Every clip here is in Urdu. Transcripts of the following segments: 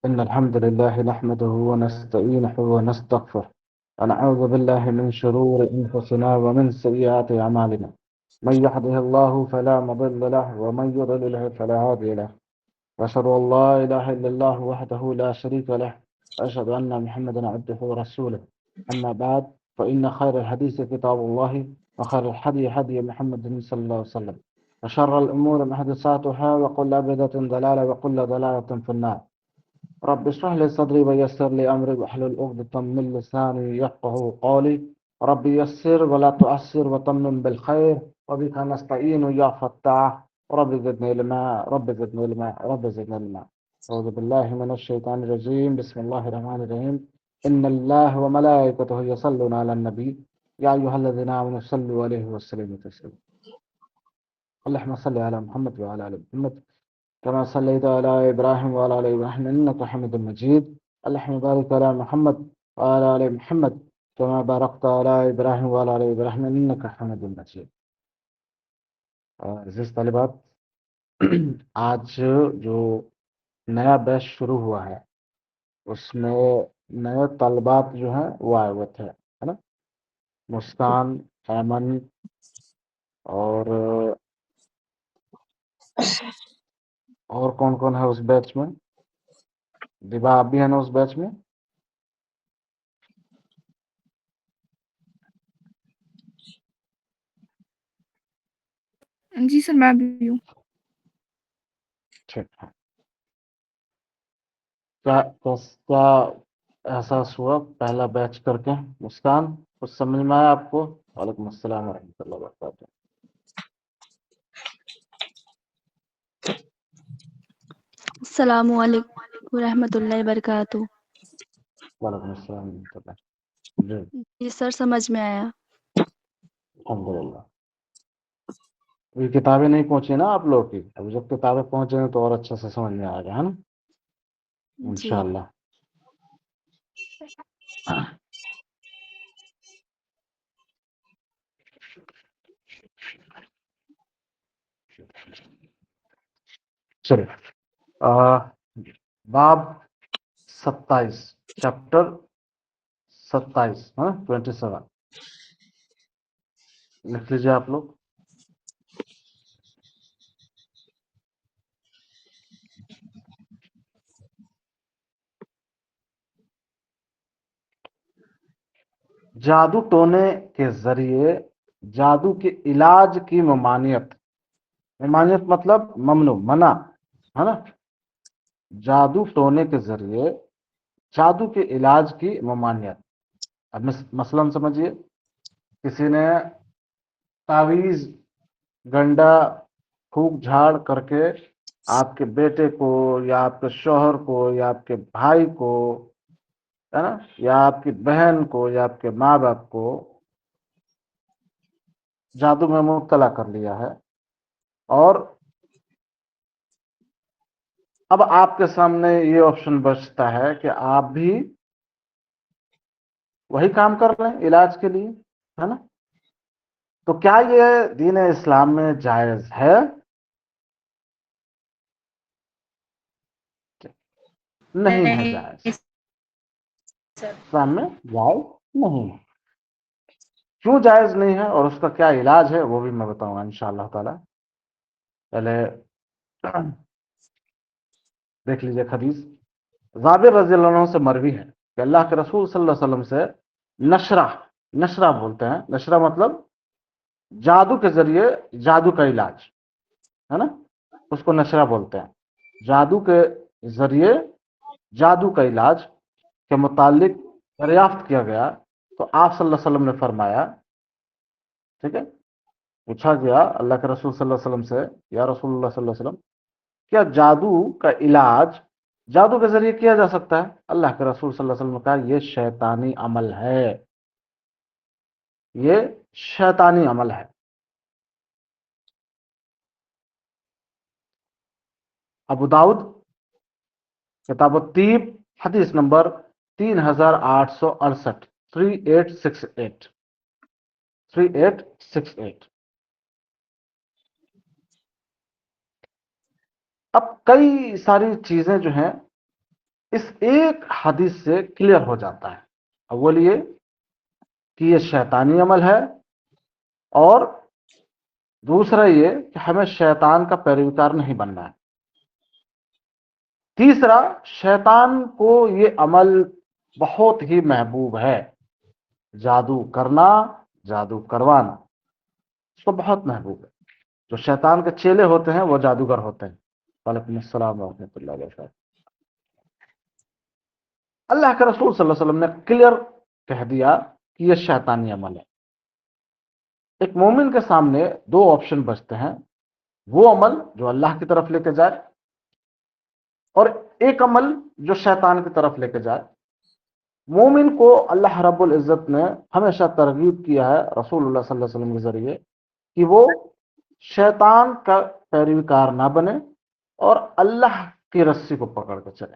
إن الحمد لله نحمده ونستعينه ونستغفره ونعوذ بالله من شرور أنفسنا ومن سيئات أعمالنا من يهده الله فلا مضل له ومن يضلل فلا هادي له وأشهد أن لا إله إلا الله وحده لا شريك له وأشهد أن محمدا عبده ورسوله أما بعد فإن خير الحديث كتاب الله وخير الحدي هدي محمد صلى الله عليه وسلم وشر الأمور محدثاتها وكل بدعة ضلالة وكل ضلالة في النار رب اشرح لي صدري ويسر لي أمري واحلل عقدة من لساني يفقه قولي رب يسر ولا تعسر وتمم بالخير وبك نستعين يا فتاح رب زدني علما رب زدني علما رب زدني علما أعوذ بالله من الشيطان الرجيم بسم الله الرحمن الرحيم إن الله وملائكته يصلون على النبي يا أيها الذين آمنوا صلوا عليه وسلموا تسليما اللهم صل على محمد وعلى آل محمد كما صليت على إبراهيم وعلى آل إبراهيم إنك حميد مجيد اللهم بارك على محمد وعلى آل محمد كما باركت على إبراهيم وعلى آل إبراهيم إنك حميد مجيد عزیز طالبات آج جو نیا بیچ شروع ہوا ہے اس میں نئے طالبات جو ہیں وہ آئے ہوئے تھے ہے نا مسکان ایمن اور کون کون ہے اس بیچ میں دیبا آپ بھی ہے نا اس بیچ میں جی سر میں بھی ہوں. ٹھیک ہے کیا احساس ہوا پہلا بیچ کر کے مسکان کچھ سمجھ میں آیا آپ کو وعلیکم السلام ورحمۃ اللہ وبرکاتہ السلام علیکم ورحمۃ اللہ وبرکاتہ. وعلیکم السلام ورحمۃ اللہ جی جی سر سمجھ میں آیا. الحمد للہ یہ کتابیں نہیں پہنچی نا آپ لوگ کی ابھی جب کتابیں پہنچے ہیں تو اور اچھے سے سمجھ میں آ گیا ہے نا جی انشاءاللہ چلے باب 27 چیپٹر 27 27 لکھ لیجیے آپ لوگ جادو ٹونے کے ذریعے جادو کے علاج کی ممانعت مطلب ممنوع منع ہے نا جادو ٹونے کے ذریعے جادو کے علاج کی ممانعت اب مثلاً سمجھیے کسی نے تعویذ گنڈا پھونک جھاڑ کر کے آپ کے بیٹے کو یا آپ کے شوہر کو یا آپ کے بھائی کو ہے نا یا آپ کی بہن کو یا آپ کے ماں باپ کو جادو میں مبتلا کر لیا ہے اور اب آپ کے سامنے یہ آپشن بچتا ہے کہ آپ بھی وہی کام کر رہے ہیں علاج کے لیے ہے نا تو کیا یہ دین اسلام میں جائز ہے نہیں ہے جائز اسلام میں جائز نہیں ہے کیوں جائز نہیں ہے اور اس کا کیا علاج ہے وہ بھی میں بتاؤں گا انشاءاللہ تعالی پہلے دیکھ لیجئے حدیث جابر رضی اللہ عنہ سے مروی ہے کہ اللہ کے رسول صلی اللہ علیہ وسلم سے نشرہ بولتے ہیں نشرہ مطلب جادو کے ذریعے جادو کا علاج ہے نا اس کو نشرہ بولتے ہیں جادو کے ذریعے جادو کا علاج کے متعلق دریافت کیا گیا تو آپ صلی اللہ علیہ وسلم نے فرمایا ٹھیک ہے پوچھا گیا اللہ کے رسول صلی اللہ علیہ وسلم سے یا رسول اللہ صلی اللہ علیہ وسلم کیا جادو کا علاج جادو کے ذریعے کیا جا سکتا ہے اللہ کے رسول صلی اللہ علیہ وسلم نے کہا یہ شیطانی عمل ہے یہ شیطانی عمل ہے ابو داؤد کتاب الطب حدیث نمبر 3868 3868 اب کئی ساری چیزیں جو ہیں اس ایک حدیث سے کلیئر ہو جاتا ہے. اول یہ کہ یہ شیطانی عمل ہے، اور دوسرا یہ کہ ہمیں شیطان کا پیروکار نہیں بننا ہے. تیسرا، شیطان کو یہ عمل بہت ہی محبوب ہے، جادو کرنا، جادو کروانا اس کو بہت محبوب ہے. جو شیطان کے چیلے ہوتے ہیں وہ جادوگر ہوتے ہیں. وعلیکم السلام ورحمۃ اللہ وبرکاتہ. اللہ کے رسول صلی اللہ علیہ وسلم نے کلیئر کہہ دیا کہ یہ شیطانی عمل ہے. ایک مومن کے سامنے دو آپشن بچتے ہیں، وہ عمل جو اللہ کی طرف لے کے جائے، اور ایک عمل جو شیطان کی طرف لے کے جائے. مومن کو اللہ رب العزت نے ہمیشہ ترغیب کیا ہے رسول اللہ صلی اللہ علیہ وسلم کے ذریعے کہ وہ شیطان کا پیروکار نہ بنے اور اللہ کی رسی کو پکڑ کے چلے.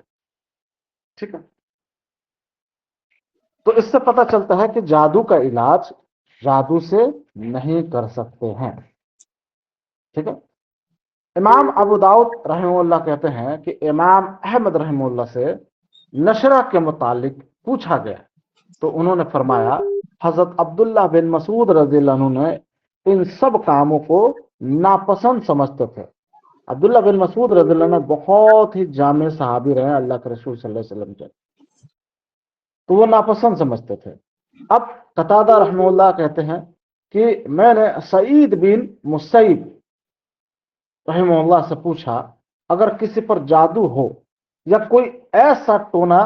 ٹھیک ہے، تو اس سے پتہ چلتا ہے کہ جادو کا علاج جادو سے نہیں کر سکتے ہیں. ٹھیک ہے. امام ابو داؤد رحمہ اللہ کہتے ہیں کہ امام احمد رحمہ اللہ سے نشرہ کے متعلق پوچھا گیا تو انہوں نے فرمایا حضرت عبداللہ بن مسعود رضی اللہ عنہ نے ان سب کاموں کو ناپسند سمجھتے تھے. عبداللہ بن مسعود رضی اللہ عنہ بہت ہی جامع صحابی رہے اللہ کے رسول صلی اللہ علیہ وسلم کے، تو وہ ناپسند سمجھتے تھے. اب قتادہ رحمہ اللہ کہتے ہیں کہ میں نے سعید بن مسیب رحمہ اللہ سے پوچھا اگر کسی پر جادو ہو یا کوئی ایسا ٹونا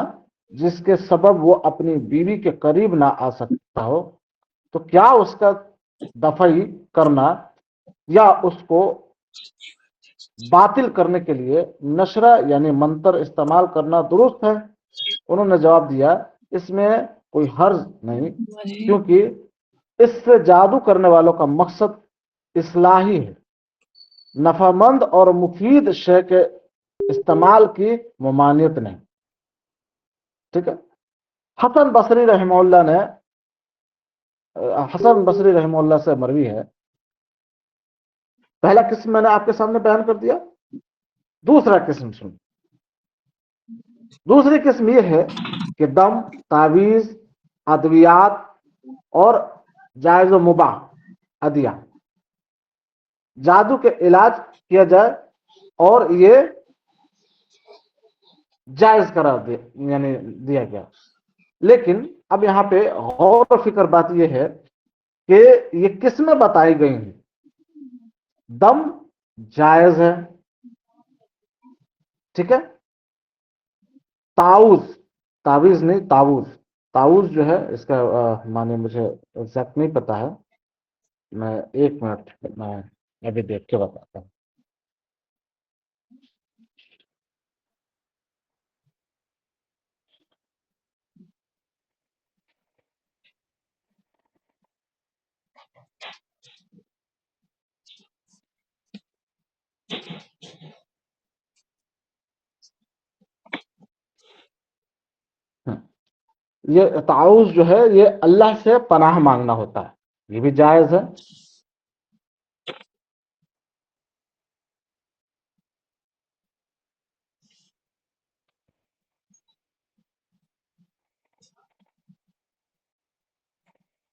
جس کے سبب وہ اپنی بیوی کے قریب نہ آ سکتا ہو تو کیا اس کا دفعی کرنا یا اس کو باطل کرنے کے لیے نشرہ یعنی منتر استعمال کرنا درست ہے؟ انہوں نے جواب دیا اس میں کوئی حرج نہیں، کیونکہ اس سے جادو کرنے والوں کا مقصد اصلاحی ہے، نفع مند اور مفید شے کے استعمال کی ممانعت نہیں. ٹھیک ہے. حسن بصری رحمہ اللہ سے مروی ہے، پہلا قسم میں نے آپ کے سامنے بیان کر دیا. دوسرا قسم سن، دوسری قسم یہ ہے کہ دم، تعویذ، ادویات اور جائز و مباح ادیہ جادو کے علاج کیا جائے اور یہ جائز قرار یعنی دیا گیا. لیکن اب یہاں پہ غور و فکر بات یہ ہے کہ یہ قسمیں بتائی گئی ہیں. دم جائز ہے، ٹھیک ہے. تعویذ نہیں، تعوذ جو ہے اس کا معنی مجھے ایگزیکٹ نہیں پتا ہے، میں ایک منٹ میں ابھی دیکھ کے بتاتا ہوں. یہ تعوذ جو ہے یہ اللہ سے پناہ مانگنا ہوتا ہے، یہ بھی جائز ہے.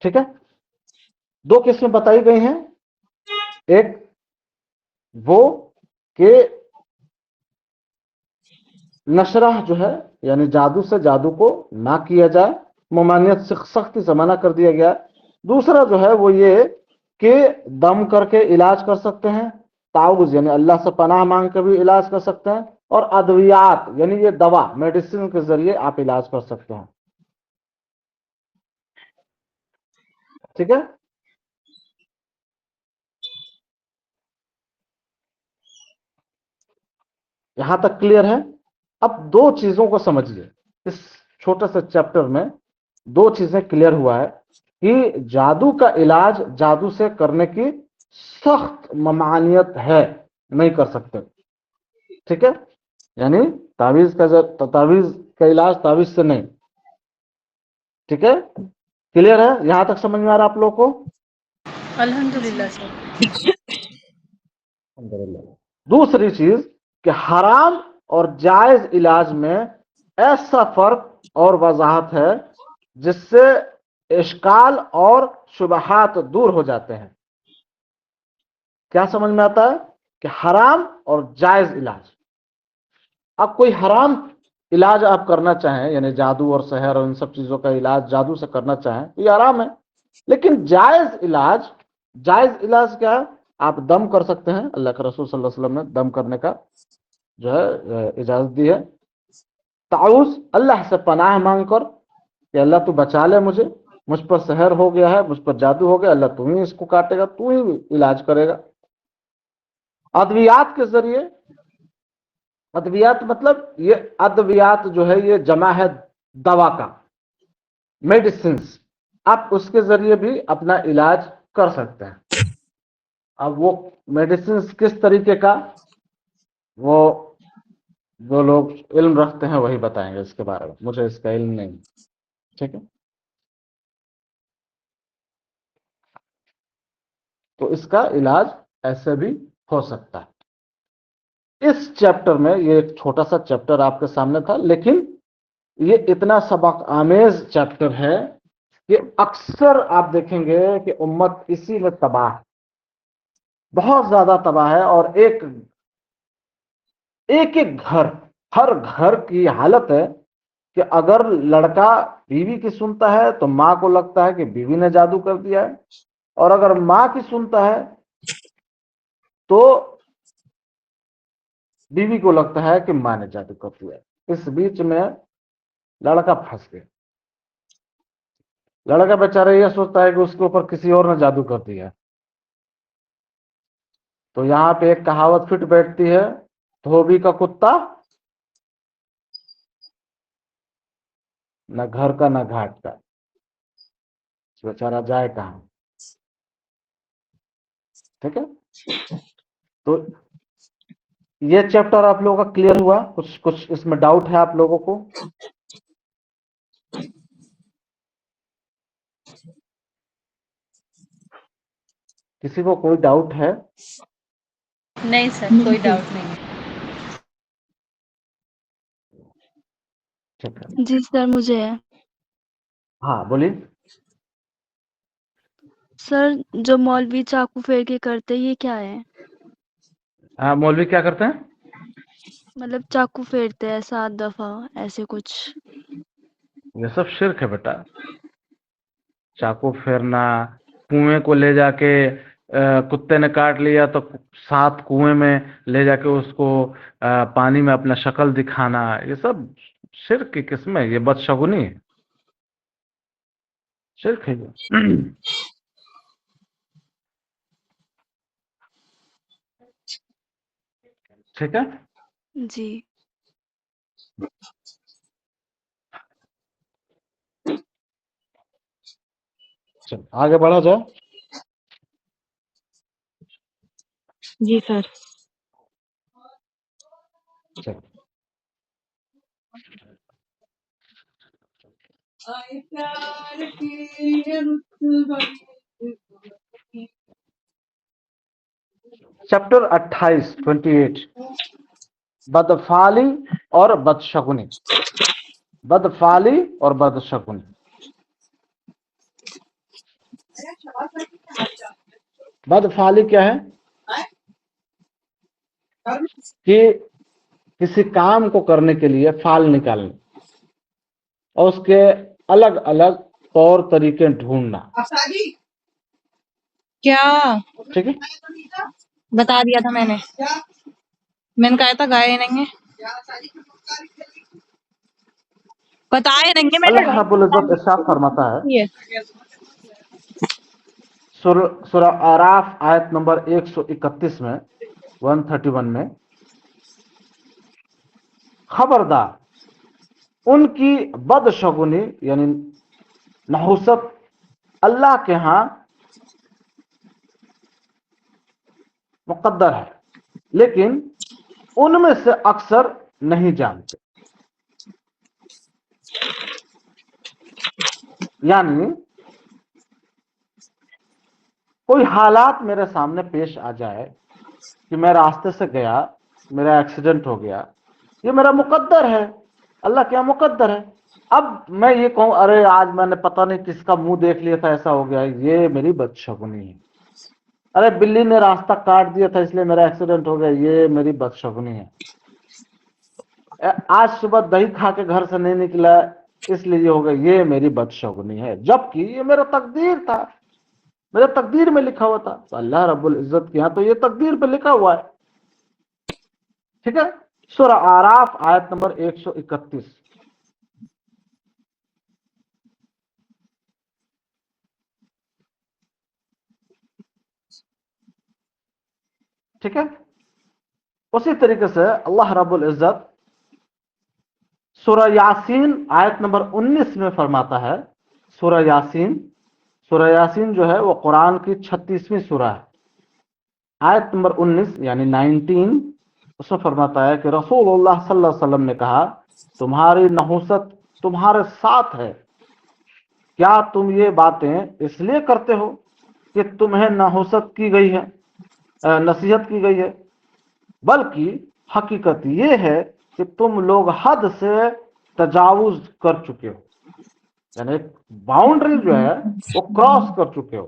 ٹھیک ہے. دو قسمیں بتائی گئی ہیں، ایک وہ کہ نشرہ جو ہے یعنی جادو سے جادو کو نہ کیا جائے، ممانعت سے سختی سے منع کر دیا گیا. دوسرا جو ہے وہ یہ کہ دم کر کے علاج کر سکتے ہیں، تعوذ یعنی اللہ سے پناہ مانگ کے بھی علاج کر سکتے ہیں، اور ادویات یعنی یہ دوا میڈیسن کے ذریعے آپ علاج کر سکتے ہیں. ٹھیک ہے. یہاں تک کلیئر ہے. اب دو چیزوں کو سمجھیے، اس چھوٹے سے چیپٹر میں دو چیزیں کلیئر ہوا ہے کہ جادو کا علاج جادو سے کرنے کی سخت ممانعت ہے، نہیں کر سکتے. ٹھیک ہے. یعنی تعویذ کا علاج تعویذ سے نہیں. ٹھیک ہے. کلیئر ہے؟ یہاں تک سمجھ میں آ رہا آپ لوگوں کو؟ الحمدللہ سر. دوسری چیز کہ حرام اور جائز علاج میں ایسا فرق اور وضاحت ہے جس سے اشکال اور شبہات دور ہو جاتے ہیں. کیا سمجھ میں آتا ہے کہ حرام اور جائز علاج. اب کوئی حرام علاج آپ کرنا چاہیں، یعنی جادو اور سحر اور ان سب چیزوں کا علاج جادو سے کرنا چاہیں تو یہ حرام ہے. لیکن جائز علاج کیا ہے؟ آپ دم کر سکتے ہیں. اللہ کے رسول صلی اللہ علیہ وسلم نے دم کرنے کا جو ہے اجازت دی ہے. تعوذ، اللہ سے پناہ مانگ کر کہ اللہ تو بچا لے مجھ پر سحر ہو گیا ہے، مجھ پر جادو ہو گیا، اللہ تو ہی اس کو کاٹے گا، تو ہی علاج کرے گا. ادویات کے ذریعے، ادویات مطلب یہ ادویات جو ہے یہ جمع ہے دوا کا، میڈیسنس. آپ اس کے ذریعے بھی اپنا علاج کر سکتے ہیں. اب وہ میڈیسنس کس طریقے کا، وہ جو لوگ علم رکھتے ہیں وہی بتائیں گے اس کے بارے میں، مجھے اس کا علم نہیں. ٹھیک ہے، تو اس کا علاج ایسے بھی ہو سکتا ہے. اس چیپٹر میں یہ ایک چھوٹا سا چیپٹر آپ کے سامنے تھا، لیکن یہ اتنا سبق آمیز چیپٹر ہے کہ اکثر آپ دیکھیں گے کہ امت اسی میں تباہ، بہت زیادہ تباہ ہے. اور ایک گھر، ہر گھر کی حالت ہے کہ اگر لڑکا بیوی کی سنتا ہے تو ماں کو لگتا ہے کہ بیوی نے جادو کر دیا ہے، اور اگر ماں کی سنتا ہے تو بیوی کو لگتا ہے کہ ماں نے جادو کر دیا ہے. اس بیچ میں لڑکا پھنس گیا. لڑکا بیچارہ یہ سوچتا ہے کہ اس کے اوپر کسی اور نے جادو کر دیا. تو یہاں پہ ایک کہاوت فٹ بیٹھتی ہے، دھوبی کا کتا نہ گھر کا نہ گھاٹ کا. بیچارہ جائے کہاں. ٹھیک ہے، تو یہ چیپٹر آپ لوگوں کا کلیئر ہوا؟ کچھ اس میں ڈاؤٹ ہے آپ لوگوں کو؟ کسی کو کوئی ڈاؤٹ ہے؟ نہیں سر، کوئی ڈاؤٹ نہیں ہے. ٹھیک ہے، جی سر مجھے ہے. ہاں بولیے. سر جو مولوی چاقو پھیر کے کرتے یہ کیا ہے؟ ہاں، مولوی کیا کرتے ہیں؟ مطلب چاقو پھیرتے ہیں 7 دفعہ ایسے کچھ. یہ سب شرک ہے بیٹا. چاقو پھیرنا، کنویں کو لے جا کے کتے نے کاٹ لیا تو 7 کنویں میں لے جا کے اس کو پانی میں اپنا شکل دکھانا، یہ سب شرک کی قسم ہے. یہ بدشگونی ہے، شرک ہے یہ. ٹھیک ہے، جی. چل آگے بڑھا جائے. جی سر. چل چیپٹر 28 بدفعلی اور بدشگونی. بدفعلی اور بدشگونی. بدفعلی کیا ہے؟ کہ کسی کام کو کرنے کے لیے فعل نکالنا اور اس کے الگ الگ طور طریقے ڈھونڈنا. کیا ٹھیک ہے، بتا دیا تھا میں نے کہا تھا گائے نہیں ہے، بتائے نہیں ہے میں نے. اللہ رب العزت ارشاد فرماتا ہے سورہ اعراف آیت نمبر 131 میں، 131 میں، خبردار ان کی بدشگونی یعنی نحوست اللہ کے ہاں مقدر ہے، لیکن ان میں سے اکثر نہیں جانتے. یعنی کوئی حالات میرے سامنے پیش آ جائے کہ میں راستے سے گیا، میرا ایکسیڈنٹ ہو گیا، یہ میرا مقدر ہے. اللہ کیا مقدر ہے. اب میں یہ کہوں ارے آج میں نے پتہ نہیں کس کا منہ دیکھ لیا تھا ایسا ہو گیا، یہ میری بدشگونی ہے. ارے بلی نے راستہ کاٹ دیا تھا اس لیے میرا ایکسیڈنٹ ہو گیا، یہ میری بدشگونی ہے. آج صبح دہی کھا کے گھر سے نہیں نکلا اس لیے یہ ہو گیا، یہ میری بدشگونی ہے. جبکہ یہ میرا تقدیر تھا، میرے تقدیر میں لکھا ہوا تھا. تو اللہ رب العزت کے یہاں تو یہ تقدیر پہ لکھا ہوا ہے. ٹھیک ہے. سورہ اعراف آیت نمبر 131. ٹھیک ہے. اسی طریقے سے اللہ رب العزت سورہ یاسین آیت نمبر 19 میں فرماتا ہے. سورہ یاسین جو ہے وہ قرآن کی 36ویں سورہ ہے. آیت نمبر 19 یعنی 19 اس میں فرماتا ہے کہ رسول اللہ صلی اللہ علیہ وسلم نے کہا تمہاری نحوست تمہارے ساتھ ہے، کیا تم یہ باتیں اس لیے کرتے ہو کہ تمہیں نحوست کی گئی ہے، نصیحت کی گئی ہے، بلکہ حقیقت یہ ہے کہ تم لوگ حد سے تجاوز کر چکے ہو، یعنی ایک باؤنڈری جو ہے وہ کراس کر چکے ہو.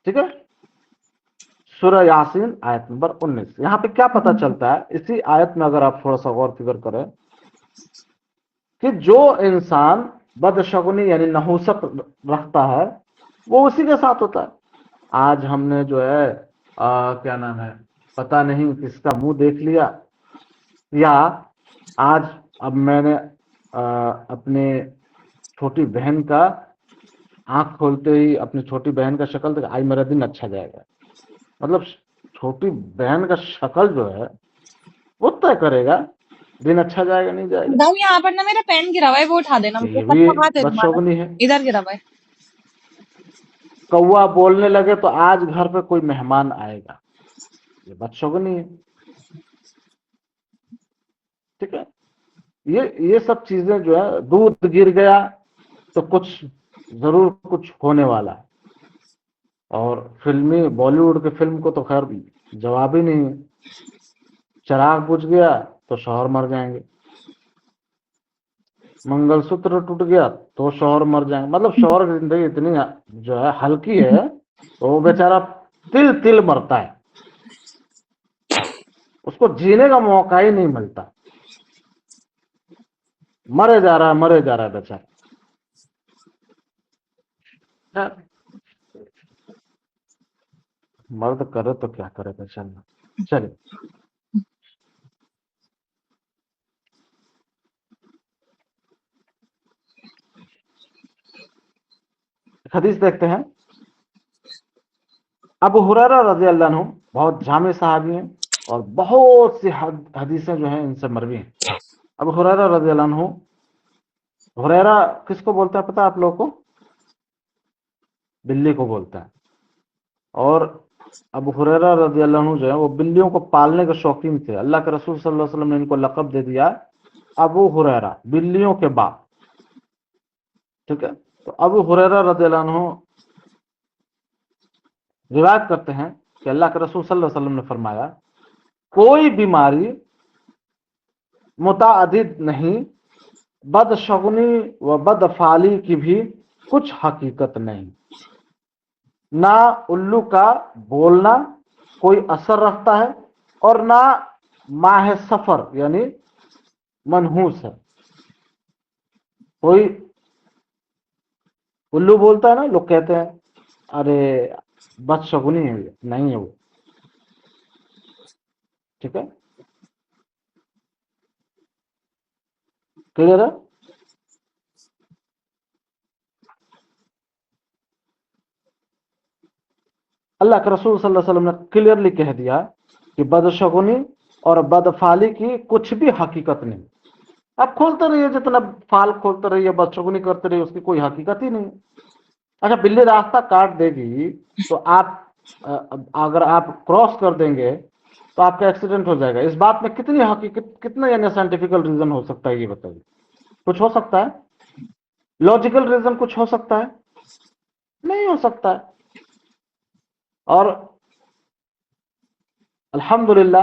ٹھیک ہے. سورہ یاسین آیت نمبر 19. یہاں پہ کیا پتہ چلتا ہے اسی آیت میں اگر آپ تھوڑا سا غور فکر کریں کہ جو انسان بدشگونی یعنی نحوست رکھتا ہے وہ اسی کے ساتھ ہوتا ہے. آج ہم نے جو ہے کیا نام ہے پتہ نہیں کس کا منہ دیکھ لیا، یا آج اب میں نے اپنے چھوٹی بہن کا آنکھ کھولتے ہی اپنی چھوٹی بہن کا شکل دیکھ آج میرا دن اچھا جائے گا. مطلب چھوٹی بہن کا شکل جو ہے وہ طے کرے گا دن اچھا جائے گا نہیں جائے گا. یہاں پر نا میرا پین گرا ہوا ہے، وہ اٹھا دینا. یہ بھی بدشگونی ہے. ادھر گرا ہوا ہے. کوا بولنے لگے تو آج گھر پہ کوئی مہمان آئے گا، یہ بدشگونی ہے. ٹھیک ہے. یہ سب چیزیں جو ہے دودھ گر گیا تو کچھ ضرور کچھ ہونے والا ہے. اور فلمی بالی ووڈ کے فلم کو تو خیر جواب ہی نہیں ہے. چراغ بجھ گیا تو شوہر مر جائیں گے، منگل سوتر ٹوٹ گیا تو شوہر مر جائیں گے. مطلب شوہر کی زندگی اتنی جو ہے ہلکی ہے تو وہ بیچارہ تل تل مرتا ہے، اس کو جینے کا موقع ہی نہیں ملتا، مرے جا رہا ہے بیچارہ. مرد کرے تو کیا کرے بیچارہ. چلیے حدیث دیکھتے ہیں. ابو ہریرہ رضی اللہ عنہ بہت جامع صحابی ہیں اور بہت سی حدیثیں جو ہیں ان سے مروی ہیں. ابو ہریرہ رضی اللہ عنہ، ہریرہ کس کو بولتا ہے پتہ آپ لوگوں کو؟ بلی کو بولتا ہے. اور ابو ہریرہ رضی اللہ عنہ جو ہے وہ بلیوں کو پالنے کے شوقین تھے. اللہ کے رسول صلی اللہ علیہ وسلم نے ان کو لقب دے دیا ابو ہریرہ، بلیوں کے باپ. ٹھیک ہے. تو ابو ہریرہ رضی اللہ عنہ روایت کرتے ہیں کہ اللہ کے رسول صلی اللہ علیہ وسلم نے فرمایا کوئی بیماری متعدد نہیں، بدشگونی و بدفعالی کی بھی کچھ حقیقت نہیں. نہ الو کا بولنا کوئی اثر رکھتا ہے اور نہ ماہ سفر یعنی منحوس ہے. کوئی الو بولتا ہے نا، لوگ کہتے ہیں ارے بدشگونی ہے، نہیں ہے وہ. ٹھیک ہے. کلیئر ہے. اللہ کے رسول صلی اللہ علیہ وسلم نے کلیئرلی کہہ دیا کہ بدشگونی اور بدفعالی کی کچھ بھی حقیقت نہیں. آپ کھولتے رہیے، جتنا فال کھولتے رہیے، بدشگونی کرتے رہیے، اس کی کوئی حقیقت ہی نہیں. اچھا بلی راستہ کاٹ دے گی تو آپ اگر آپ کراس کر دیں گے تو آپ کا ایکسیڈنٹ ہو جائے گا. اس بات میں کتنی حقیقت، کتنا یعنی سائنٹیفیکل ریزن ہو سکتا ہے یہ بتائیے. کچھ ہو سکتا ہے؟ لاجیکل ریزن کچھ ہو سکتا ہے؟ نہیں ہو سکتا ہے. اور الحمدللہ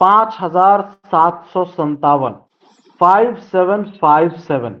5757, 5757,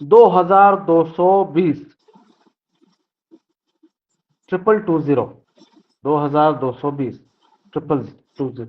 2220, 2220, 2220, 2220।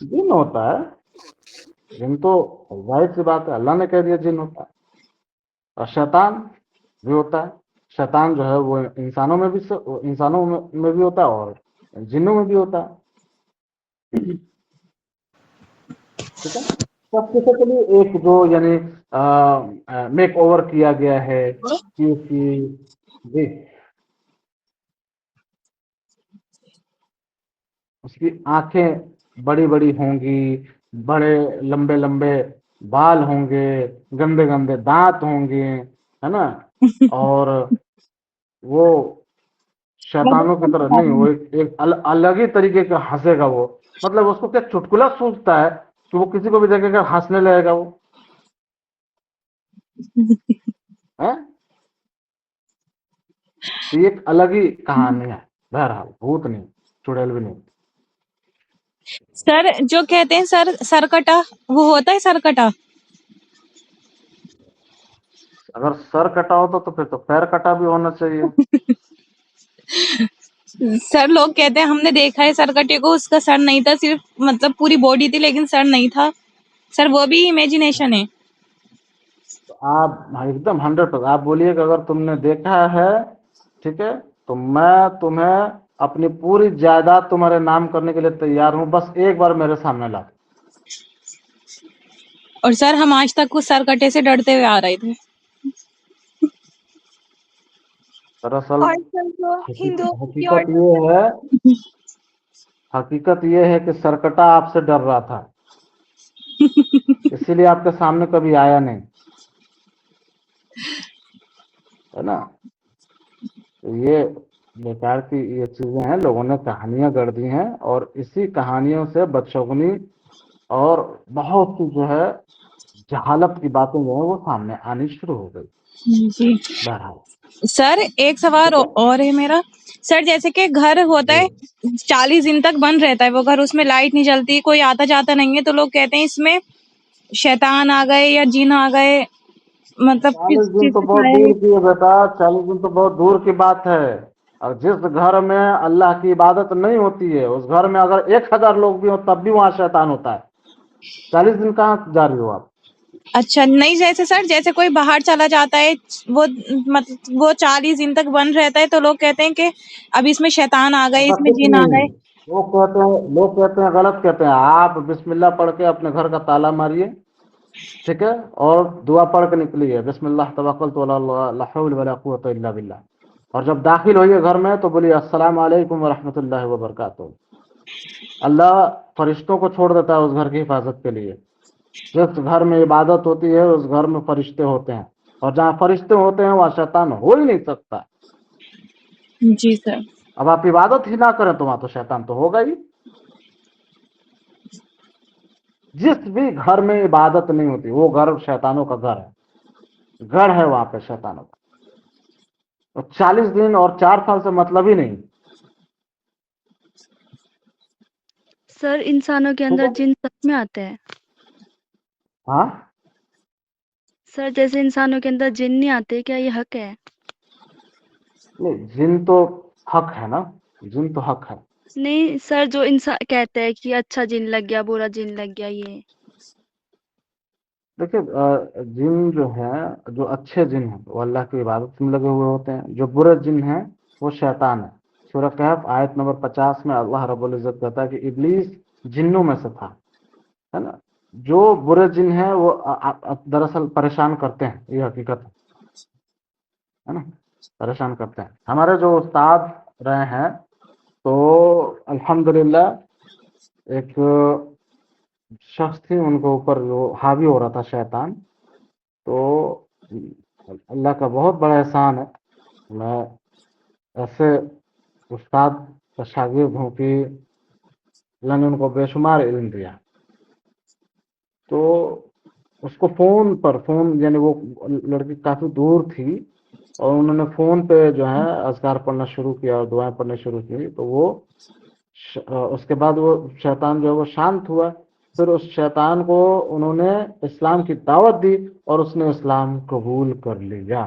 جن ہوتا ہے، جن تو ظاہر سی بات ہے اللہ نے کہہ دیا جن ہوتا ہے، اور شیطان بھی ہوتا ہے. شیطان جو ہے وہ انسانوں میں بھی ہوتا ہے اور جنوں میں بھی ہوتا ہے. ٹھیک ہے. سب سے کے لیے ایک جو یعنی میک اوور کیا گیا ہے کہ جی اس کی آنکھیں بڑی بڑی ہوں گی، بڑے لمبے لمبے بال ہوں گے، گندے گندے دانت ہوں گے، ہے نا. اور وہ شیطانوں کی طرح نہیں، وہ ایک الگ ہی طریقے کا ہنسے گا. وہ مطلب اس کو کیا چٹکلا سوچتا ہے کہ وہ کسی کو بھی دیکھے گا ہنسنے لگے گا. وہ یہ ایک الگ ہی کہانی ہے. بہرحال بھوت نہیں، چڑیل بھی نہیں. سر جو کہتے ہیں سر سرکٹا، وہ ہوتا ہے سرکٹا؟ اگر سر کٹا ہوتا تو پھر تو پیر کٹا بھی ہونا چاہیے. سر لوگ کہتے ہیں، ہم نے دیکھا ہے سرکٹے کو، اس کا سر نہیں تھا، صرف مطلب پوری باڈی تھی لیکن سر نہیں تھا. سر وہ بھی امیجنیشن ہے؟ تو آپ ایک دم 100%. آپ بولیے کہ اگر تم نے دیکھا ہے، ٹھیک ہے، تو میں تمہیں اپنی پوری جائیداد تمہارے نام کرنے کے لیے تیار ہوں، بس ایک بار میرے سامنے لا. اور سر ہم آج تک اس سرکٹے سے ڈرتے ہوئے آ رہے تھے. دراصل اور سر جو ہندوؤں کی حقیقت عورتوں یہ ہے، حقیقت یہ ہے کہ سرکٹا آپ سے ڈر رہا تھا، اسی لیے آپ کے سامنے کبھی آیا نہیں، ہے نا. یہ بیکار کی یہ چیزیں ہیں، لوگوں نے کہانیاں گڑھ دی ہیں، اور اسی کہانیوں سے بدشگنی اور بہت سی جو ہے جہالت کی باتیں جو ہیں وہ سامنے آنی شروع ہو گئی. جی بہرحال سر ایک سوال ٹھیک ہے. اور ہے میرا. سر جیسے کہ گھر ہوتا جی ہے 40 دن تک بند رہتا ہے وہ گھر، اس میں لائٹ نہیں جلتی، کوئی آتا جاتا نہیں ہے، تو لوگ کہتے ہیں اس میں شیطان آ گئے یا جن آ گئے، مطلب کس 40 دن چیز تو سے بہت چھایا دور ہے؟ کی ہے بیٹا، 40 دن تو بہت دور کی بات ہے. اور جس گھر میں اللہ کی عبادت نہیں ہوتی ہے، اس گھر میں اگر 1000 لوگ بھی ہوں تب بھی وہاں شیطان ہوتا ہے. 40 دن کہاں جا رہی ہو آپ؟ اچھا نہیں، جیسے سر جیسے کوئی باہر چلا جاتا ہے، وہ مطلب وہ 40 دن تک بند رہتا ہے، تو لوگ کہتے ہیں کہ اب اس میں شیطان آ گئے، ایسا اس میں کچھ جن آ نہیں. گئے. لوگ کہتے ہیں غلط کہتے ہیں. آپ بسم اللہ پڑھ کے اپنے گھر کا تالا ماریے، ٹھیک ہے، اور دعا پڑھ کے نکلیے، بسم اللہ توکلت علی اللہ لا حول ولا قوت الا باللہ. اور جب داخل ہوئیے گھر میں تو بولیے السلام علیکم ورحمۃ اللہ وبرکاتہ. اللہ فرشتوں کو چھوڑ دیتا ہے اس گھر کی حفاظت کے لیے. جس گھر میں عبادت ہوتی ہے اس گھر میں فرشتے ہوتے ہیں، اور جہاں فرشتے ہوتے ہیں وہاں شیطان ہو ہی نہیں سکتا. جی سر. اب آپ عبادت ہی نہ کریں تو وہاں تو شیطان تو ہوگا ہی. جس بھی گھر میں عبادت نہیں ہوتی وہ گھر شیطانوں کا گھر ہے، گڑھ ہے وہاں پہ شیطانوں کا. اور 40 دن اور 4 سال سے مطلب ہی نہیں. سر انسانوں کے ٹھیک اندر ہے. جن سچ میں آتے ہیں؟ ہاں سر جیسے انسانوں کے اندر جن نہیں آتے، کیا یہ حق ہے؟ نہیں، جن تو حق ہے نا، جن تو حق ہے. نہیں سر، جو انسان کہتے ہیں کہ اچھا جن لگ گیا، برا جن لگ گیا، یہ دیکھیے جن جو ہیں، جو اچھے جن ہیں وہ اللہ کی عبادت میں لگے ہوئے ہوتے ہیں، جو برے جن ہیں وہ شیطان ہے. سورہ کہف آیت نمبر 50 میں اللہ رب العزت کہتا ہے کہ ابلیس جنوں میں سے تھا، ہے نا. جو برے جن ہیں وہ دراصل پریشان کرتے ہیں، یہ حقیقت ہے نا، پریشان کرتے ہیں. ہمارے جو استاد رہے ہیں تو الحمدللہ ایک شخص تھی، ان کے اوپر جو حاوی ہو رہا تھا شیطان. تو اللہ کا بہت بڑا احسان ہے، میں ایسے استاد کا شاگرد ہوں کہ اللہ نے ان کو بے شمار علم دیا. تو اس کو فون یعنی وہ لڑکی کافی دور تھی، اور انہوں نے فون پہ جو ہے اذکار پڑھنا شروع کیا اور دعائیں پڑھنا شروع کی. تو وہ اس کے بعد وہ شیطان جو ہے وہ شانت ہوا. پھر اس شیطان کو انہوں نے اسلام کی دعوت دی اور اس نے اسلام قبول کر لیا.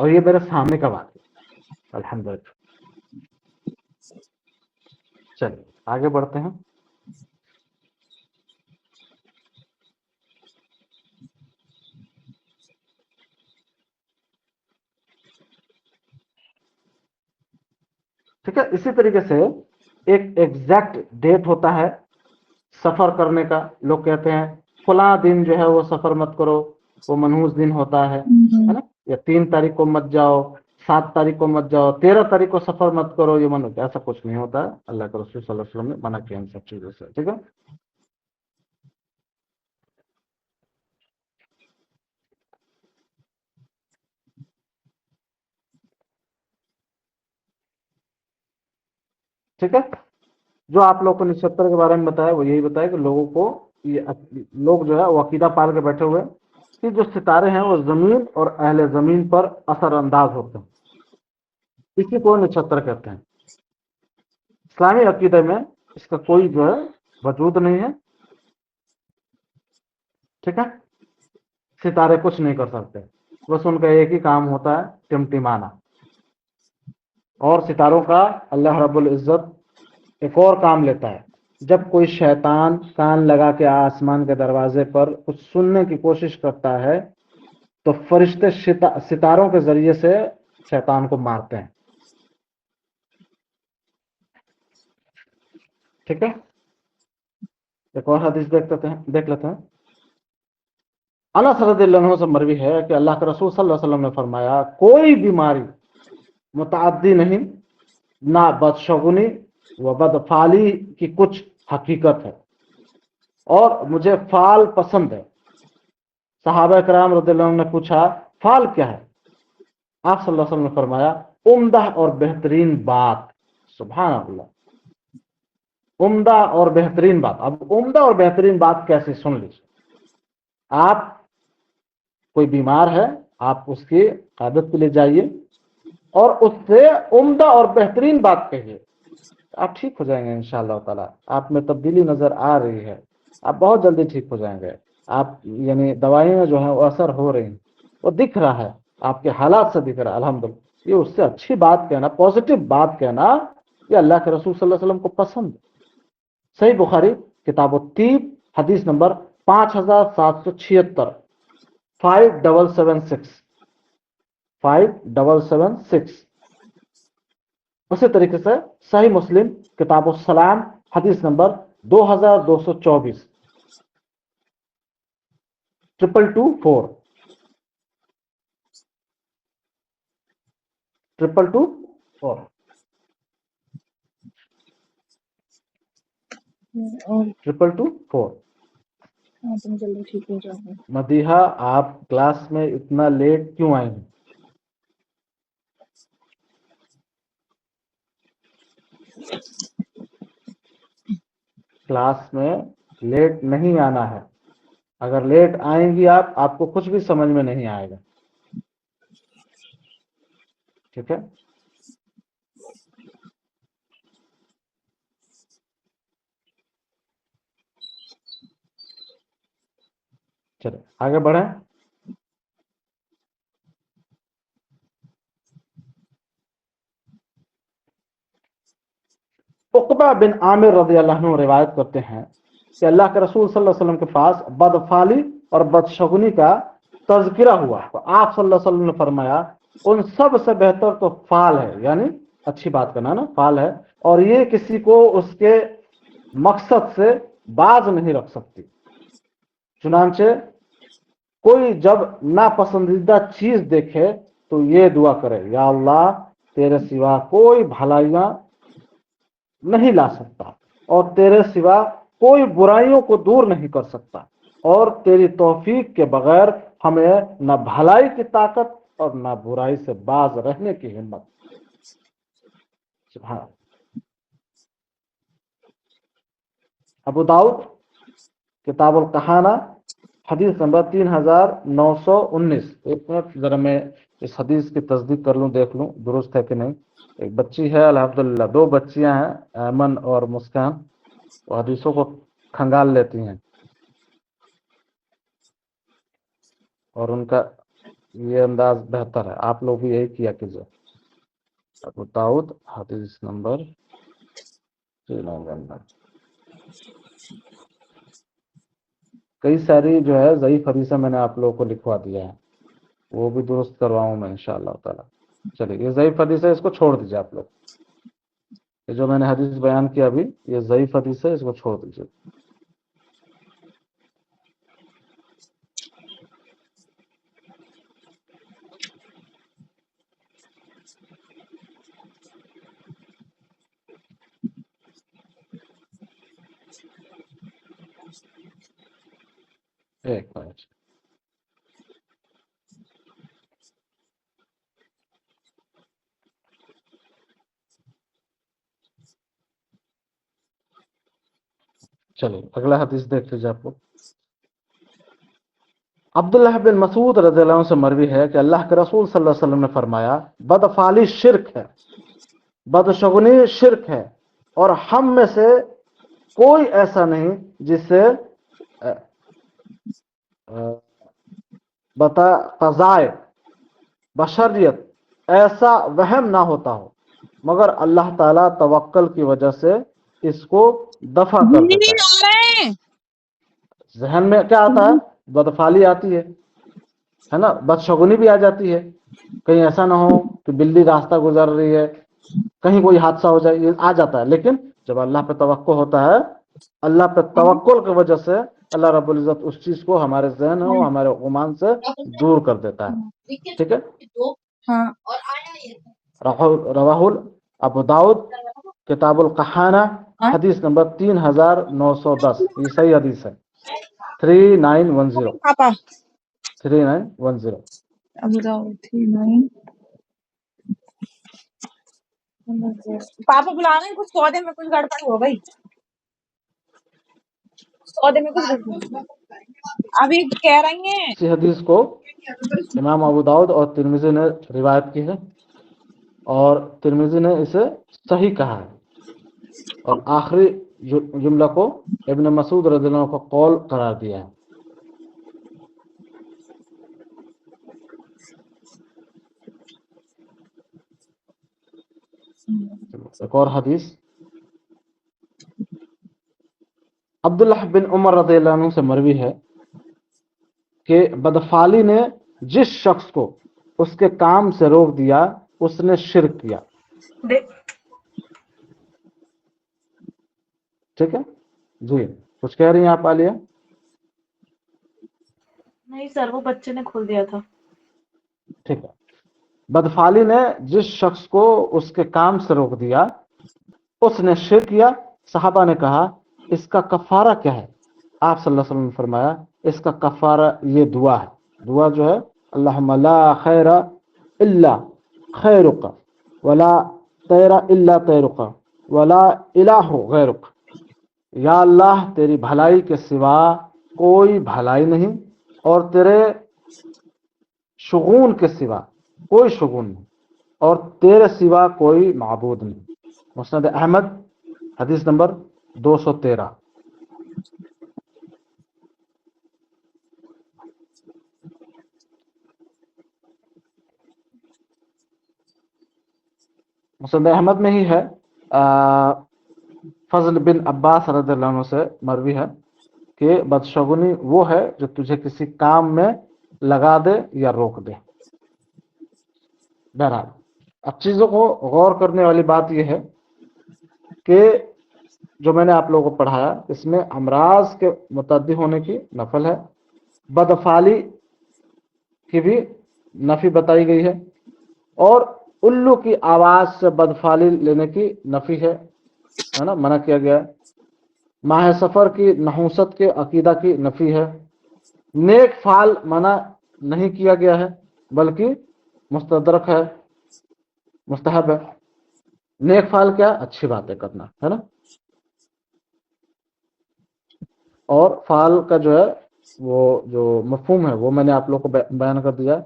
اور یہ میرے سامنے کا بات ہے الحمدللہ. چلیے آگے بڑھتے ہیں. ٹھیک ہے. اسی طریقے سے ایک ایگزیکٹ ڈیٹ ہوتا ہے سفر کرنے کا. لوگ کہتے ہیں فلاں دن جو ہے وہ سفر مت کرو، وہ منحوس دن ہوتا ہے نا، یا 3 تاریخ کو مت جاؤ، 7 تاریخ کو مت جاؤ، 13 تاریخ کو سفر مت کرو، یہ من ہوتا ہے. ایسا کچھ نہیں ہوتا ہے. اللہ کے رسول صلی اللہ علیہ وسلم نے منع کیا ان سب چیزوں سے. ٹھیک ہے. ٹھیک ہے. جو آپ لوگ کو نچھتر کے بارے میں بتایا وہ یہی بتایا کہ لوگوں کو لوگ جو ہے وہ عقیدہ پال کے بیٹھے ہوئے کہ جو ستارے ہیں وہ زمین اور اہل زمین پر اثر انداز ہوتے ہیں. اسی کو نچھتر کہتے ہیں. اسلامی عقیدے میں اس کا کوئی جو ہے وجود نہیں ہے. ٹھیک ہے. ستارے کچھ نہیں کر سکتے، بس ان کا ایک ہی کام ہوتا ہے ٹمٹمانا. اور ستاروں کا اللہ رب العزت ایک اور کام لیتا ہے. جب کوئی شیطان کان لگا کے آسمان کے دروازے پر کچھ سننے کی کوشش کرتا ہے تو فرشتے ستاروں کے ذریعے سے شیطان کو مارتے ہیں. ٹھیک ہے. ایک اور حدیث دیکھ لیتے ہیں. انس رضی اللہ عنہ سے مروی ہے کہ اللہ کے رسول صلی اللہ علیہ وسلم نے فرمایا کوئی بیماری متعدی نہیں، نہ بدشگونی و بدفالی کی کچھ حقیقت ہے، اور مجھے فال پسند ہے. صحابہ کرام رضی اللہ عنہ نے پوچھا فال کیا ہے؟ آپ صلی اللہ علیہ وسلم نے فرمایا عمدہ اور بہترین بات. سبحان اللہ. عمدہ اور بہترین بات. اب عمدہ اور بہترین بات کیسے؟ سن لیجیے. آپ کوئی بیمار ہے، آپ اس کی قیادت کے لیے جائیے اور اس سے عمدہ اور بہترین بات کہیے، آپ ٹھیک ہو جائیں گے انشاءاللہ تعالی. آپ میں تبدیلی نظر آ رہی ہے، آپ بہت جلدی ٹھیک ہو جائیں گے. آپ یعنی دوائیاں جو ہیں وہ اثر ہو رہی ہیں، وہ دکھ رہا ہے، آپ کے حالات سے دکھ رہا ہے الحمدللہ. یہ اس سے اچھی بات کہنا، پازیٹو بات کہنا، یہ اللہ کے رسول صلی اللہ علیہ وسلم کو پسند. صحیح بخاری کتاب الطب حدیث نمبر 5776 5776 5776. اسی طریقے سے صحیح مسلم کتاب السلام حدیث نمبر 2224 2224 2224. اور 2224. ہاں تم جلدی ٹھیک ہو جاؤ گے. مدیحہ آپ کلاس میں اتنا لیٹ کیوں آئے ہیں؟ کلاس میں لیٹ نہیں آنا ہے. اگر لیٹ آئیں گی آپ کو کچھ بھی سمجھ میں نہیں آئے گا. ٹھیک ہے. چلے آگے بڑھیں. عقبہ بن عامر رضی اللہ عنہ روایت کرتے ہیں کہ اللہ کے رسول صلی اللہ علیہ وسلم کے پاس بدفالی اور بدشگنی کا تذکرہ ہوا تو آپ صلی اللہ علیہ وسلم نے فرمایا ان سب سے بہتر تو فال ہے، یعنی اچھی بات کرنا نا، فال ہے، اور یہ کسی کو اس کے مقصد سے باز نہیں رکھ سکتی. چنانچہ کوئی جب ناپسندیدہ چیز دیکھے تو یہ دعا کرے یا اللہ تیرے سوا کوئی بھلائیاں نہیں لا سکتا اور تیرے سوا کوئی برائیوں کو دور نہیں کر سکتا، اور تیری توفیق کے بغیر ہمیں نہ بھلائی کی طاقت اور نہ برائی سے باز رہنے کی ہمت. سبحان اللہ. ابو داؤد کتاب الکہانہ حدیث نمبر 3919. ایک منٹ ذرا میں اس حدیث کی تصدیق کر لوں، دیکھ لوں درست ہے کہ نہیں. ایک بچی ہے الحمدللہ، 2 بچیاں ہیں ایمن اور مسکان، وہ حدیثوں کو کھنگال لیتی ہیں اور ان کا یہ انداز بہتر ہے، آپ لوگ بھی یہی کیا کیجیے. ابو داؤد حدیث نمبر 399. کئی ساری جو ہے ضعیف حدیثیں میں نے آپ لوگوں کو لکھوا دیا ہے، وہ بھی درست کرواؤں میں انشاءاللہ تعالی. چلیے یہ ضعیف حدیث ہے، اس کو چھوڑ دیجیے آپ لوگ. یہ جو میں نے حدیث بیان کیا ابھی یہ ضعیف حدیث ہے، اس کو چھوڑ دیجیے. ایک منٹ. چلو اگلا حدیث دیکھ لیجیے آپ لوگ. عبداللہ بن مسعود رضی اللہ عنہ سے مروی ہے کہ اللہ کے رسول صلی اللہ علیہ وسلم نے فرمایا بدفعالی شرک ہے، بدشگنی شرک ہے، اور ہم میں سے کوئی ایسا نہیں جس سے بتا قضائے بشریت ایسا وہم نہ ہوتا ہو مگر اللہ تعالیٰ توکل کی وجہ سے اس کو دفع کر دیتا ہے. آ رہے ہیں. ذہن میں کیا آتا ہے؟ بدفعالی آتی ہے نا، بدشگونی بھی آ جاتی ہے. کہیں ایسا نہ ہو کہ بلی راستہ گزر رہی ہے، کہیں کوئی حادثہ ہو جائے، یہ آ جاتا ہے. لیکن جب اللہ پہ توقع ہوتا ہے، اللہ پہ توکل کی وجہ سے اللہ رب العزت اس چیز کو ہمارے ذہن اور ہمارے گمان سے دور کر دیتا ہے. ٹھیک ہے. ہاں رواہ ابو داؤد کتاب القحانہ حدیث نمبر 3910. یہ صحیح حدیث ہے. 3910 پاپا 3910. ابو داؤد 39 پاپا بلا رہے ہیں، کچھ سودے میں کچھ گڑبڑ ہو گئی، سودے میں کچھ گڑبڑ ابھی کہہ رہی ہیں. اسی حدیث کو امام ابو داؤد اور ترمذی نے روایت کی ہے، اور ترمذی نے اسے صحیح کہا ہے، اور آخری جملہ کو ابن مسعود رضی اللہ عنہ کو قول قرار دیا ہے. ایک اور حدیث عبداللہ بن عمر رضی اللہ عنہ سے مروی ہے کہ بدفعالی نے جس شخص کو اس کے کام سے روک دیا اس نے شرک کیا. ٹھیک ہے جی. کچھ کہہ رہی ہیں آپ عالیہ؟ نہیں سر، وہ بچے نے کھول دیا تھا. ٹھیک ہے. بدفعالی نے جس شخص کو اس کے کام سے روک دیا اس نے شرک کیا. صحابہ نے کہا اس کا کفارہ کیا ہے؟ آپ صلی اللہ علیہ وسلم نے فرمایا اس کا کفارہ یہ دعا ہے. دعا جو ہے اللہم لا خیر الا خیرک ولا طیر الا طیرک ولا الہ غیرک. یا اللہ تیری بھلائی کے سوا کوئی بھلائی نہیں، اور تیرے شگون کے سوا کوئی شگون نہیں، اور تیرے سوا کوئی معبود نہیں. مسند احمد حدیث نمبر 213. مسند احمد میں ہی ہے، فضل بن عباس رضی اللہ عنہ سے مروی ہے کہ بدشگونی وہ ہے جو تجھے کسی کام میں لگا دے یا روک دے. بہرحال اب چیزوں کو غور کرنے والی بات یہ ہے کہ جو میں نے آپ لوگوں کو پڑھایا اس میں امراض کے متعدی ہونے کی نفل ہے، بدفعالی کی بھی نفی بتائی گئی ہے، اور الو کی آواز سے بدفعالی لینے کی نفی ہے نا، منع کیا گیا ہے. ماہ سفر کی نحوست کے عقیدہ کی نفی ہے. نیک فعل منع نہیں کیا گیا ہے بلکہ مستدرک ہے، مستحب ہے. نیک فعل کیا؟ اچھی باتیں کرنا ہے نا. اور فعل کا جو ہے وہ جو مفہوم ہے وہ میں نے آپ لوگ کو بیان کر دیا.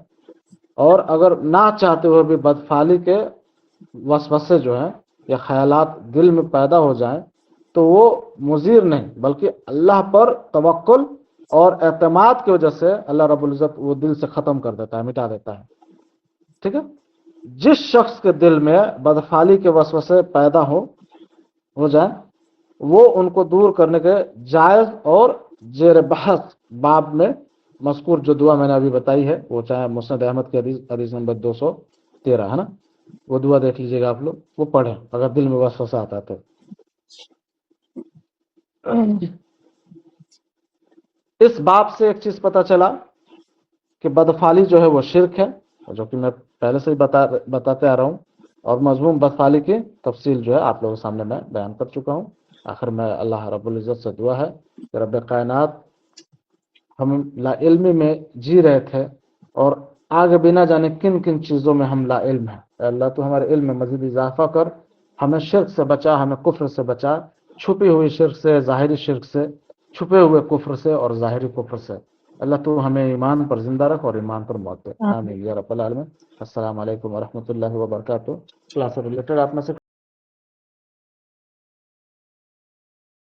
اور اگر نہ چاہتے ہوئے بھی بدفعالی کے وسوسے جو ہیں یا خیالات دل میں پیدا ہو جائیں تو وہ مضر نہیں بلکہ اللہ پر توکل اور اعتماد کی وجہ سے اللہ رب العزت وہ دل سے ختم کر دیتا ہے, مٹا دیتا ہے. ٹھیک ہے, جس شخص کے دل میں بدفعلی کے وسوسے پیدا ہو جائیں, وہ ان کو دور کرنے کے جائز اور زیر بحث باب میں مذکور جو دعا میں نے ابھی بتائی ہے, وہ چاہے مسند احمد کی حدیث نمبر 213 ہے نا, وہ دعا دیکھ لیجیے گا آپ لوگ, وہ پڑھیں اگر دل میں وسوسہ آتا ہے تو. اس باب سے ایک چیز پتہ چلا کہ بدفعلی جو ہے وہ شرک ہے, جو کہ میں پہلے سے ہی بتاتے آ رہا ہوں, اور مضمون بدفعلی کی تفصیل جو ہے آپ لوگوں کے سامنے میں بیان کر چکا ہوں. آخر میں اللہ رب العزت سے دعا ہے کہ رب کائنات, ہم لا علمی میں جی رہے تھے اور آگے بنا جانے کن کن چیزوں میں ہم لا علم ہیں. اے اللہ تو ہمارے علم میں مزید اضافہ کر, ہمیں شرک سے بچا, ہمیں کفر سے بچا, چھپی ہوئی شرک سے, ظاہری شرک سے, چھپے ہوئے کفر سے اور ظاہری کفر سے. اللہ تو ہمیں ایمان پر زندہ رکھ اور ایمان پر موت دے. آمین یا رب العالمین. السلام علیکم ورحمۃ اللہ وبرکاتہ. کلاس سے ریلیٹڈ آپ میں سے